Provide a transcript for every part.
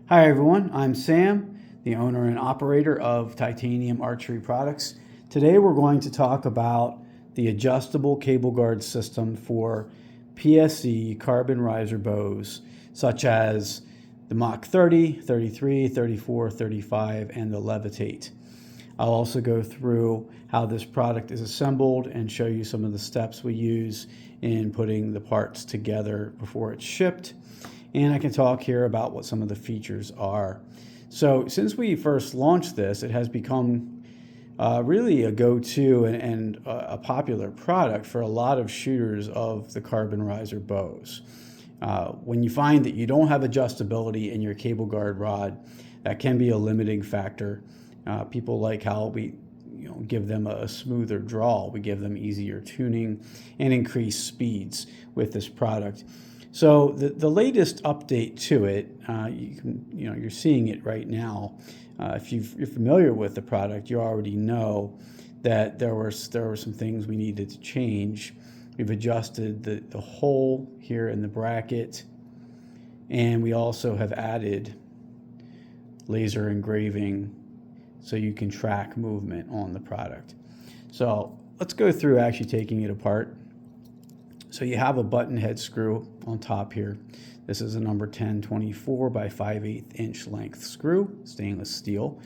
Hi everyone, I'm Sam, the owner and operator of Titanium Archery Products. Today we're going to talk about the adjustable cable guard system for PSE carbon riser bows, such as the Mach 30, 33, 34, 35, and the Levitate. I'll also go through how this product is assembled and show you some of the steps we use in putting the parts together before it's shipped. And I can talk here about what some of the features are. So since we first launched this, it has become really a go-to and a popular product for a lot of shooters of the carbon riser bows. When you find that you don't have adjustability in your cable guard rod, that can be a limiting factor. People like how we give them a smoother draw. We give them easier tuning and increased speeds with this product. So the latest update to it, you're seeing it right now. If you're familiar with the product, you already know that there were some things we needed to change. We've adjusted the hole here in the bracket, and we also have added laser engraving so you can track movement on the product. So let's go through actually taking it apart. So you have a button head screw on top here. This is a number 1024 by 5/8 inch length screw, stainless steel.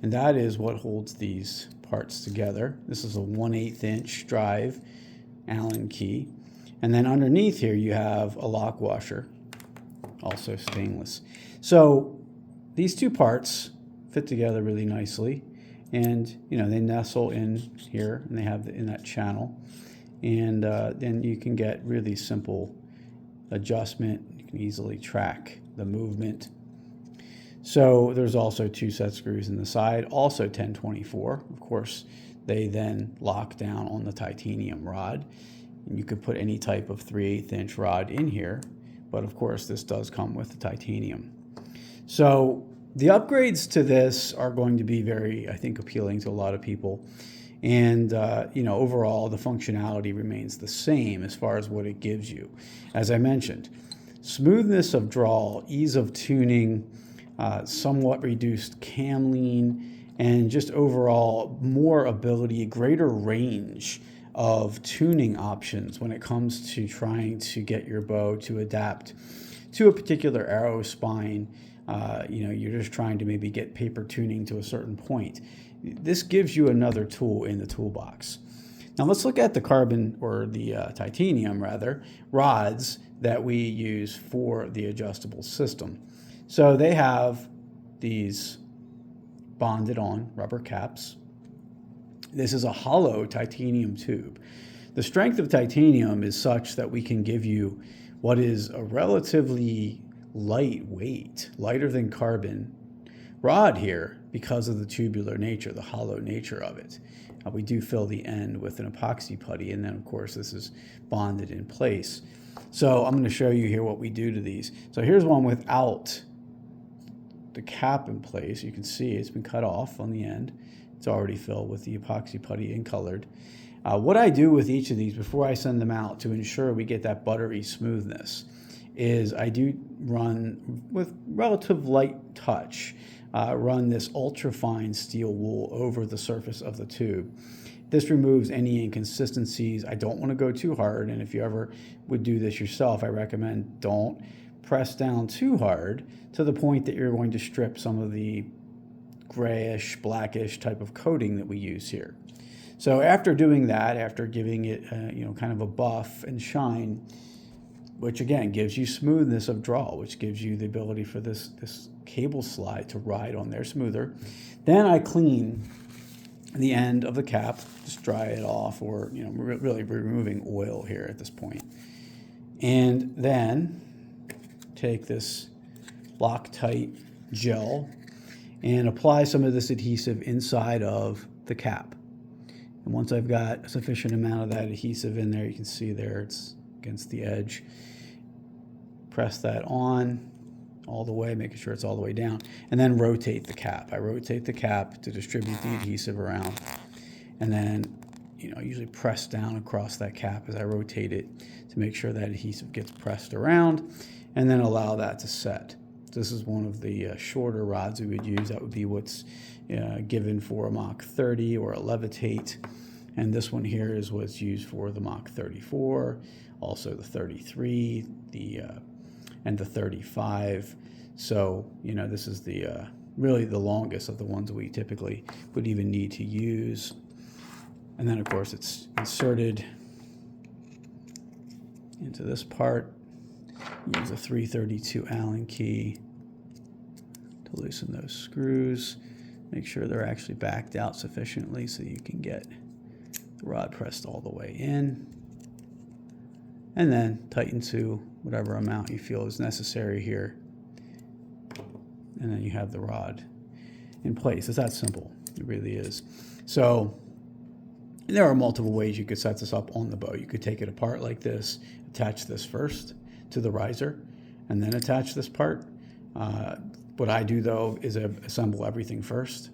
And that is what holds these parts together. This is a 1/8 inch drive Allen key. And then underneath here you have a lock washer, also stainless. So these two parts fit together really nicely. And they nestle in here and they have in that channel. And then you can get really simple adjustment. You can easily track the movement. So there's also two set screws in the side, also 1024. Of course, they then lock down on the titanium rod. And you could put any type of 3/8 inch rod in here, but of course this does come with the titanium. So the upgrades to this are going to be very, I think, appealing to a lot of people. And, overall, the functionality remains the same as far as what it gives you. As I mentioned, smoothness of draw, ease of tuning, somewhat reduced cam lean, and just overall more ability, greater range of tuning options when it comes to trying to get your bow to adapt to a particular arrow spine. You're just trying to maybe get paper tuning to a certain point. This gives you another tool in the toolbox. Now let's look at the carbon, or the titanium rather, rods that we use for the adjustable system. So they have these bonded on rubber caps. This is a hollow titanium tube. The strength of titanium is such that we can give you what is a relatively lightweight, lighter than carbon rod here because of the tubular nature, the hollow nature of it. We do fill the end with an epoxy putty, and then of course this is bonded in place. So I'm going to show you here what we do to these. So here's one without the cap in place. You can see it's been cut off on the end. It's already filled with the epoxy putty and colored. What I do with each of these before I send them out to ensure we get that buttery smoothness is I do run with relative light touch, run this ultra-fine steel wool over the surface of the tube. This removes any inconsistencies. I don't want to go too hard, and if you ever would do this yourself, I recommend don't press down too hard to the point that you're going to strip some of the grayish, blackish type of coating that we use here. So after doing that, after giving it kind of a buff and shine, which again gives you smoothness of draw, which gives you the ability for this cable slide to ride on there smoother. Then I clean the end of the cap, just dry it off, or really removing oil here at this point. And then take this Loctite gel and apply some of this adhesive inside of the cap. And once I've got a sufficient amount of that adhesive in there, you can see there it's against the edge. Press that on all the way, making sure it's all the way down, and then rotate the cap. I rotate the cap to distribute the adhesive around, and then I usually press down across that cap as I rotate it to make sure that adhesive gets pressed around, and then allow that to set. This is one of the shorter rods we would use. That would be what's given for a Mach 30 or a Levitate. And this one here is what's used for the Mach 34, also the 33, and the 35. So, this is the really the longest of the ones we typically would even need to use. And then, of course, it's inserted into this part. Use a 332 Allen key to loosen those screws. Make sure they're actually backed out sufficiently so you can get the rod pressed all the way in. And then tighten to whatever amount you feel is necessary here. And then you have the rod in place. It's that simple. It really is. So there are multiple ways you could set this up on the bow. You could take it apart like this, attach this first to the riser, and then attach this part. What I do, though, is assemble everything first.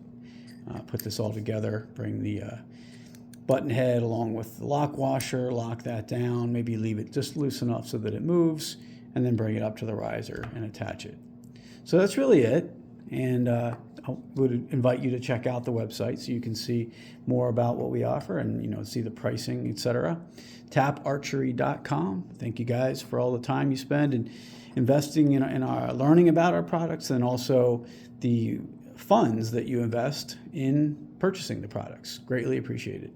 Put this all together, bring the button head along with the lock washer, lock that down, maybe leave it just loose enough so that it moves, and then bring it up to the riser and attach it. So that's really it. And I would invite you to check out the website so you can see more about what we offer and see the pricing, etc. taparchery.com. Thank you guys for all the time you spend in investing in our learning about our products, and also the funds that you invest in purchasing the products. Greatly appreciated.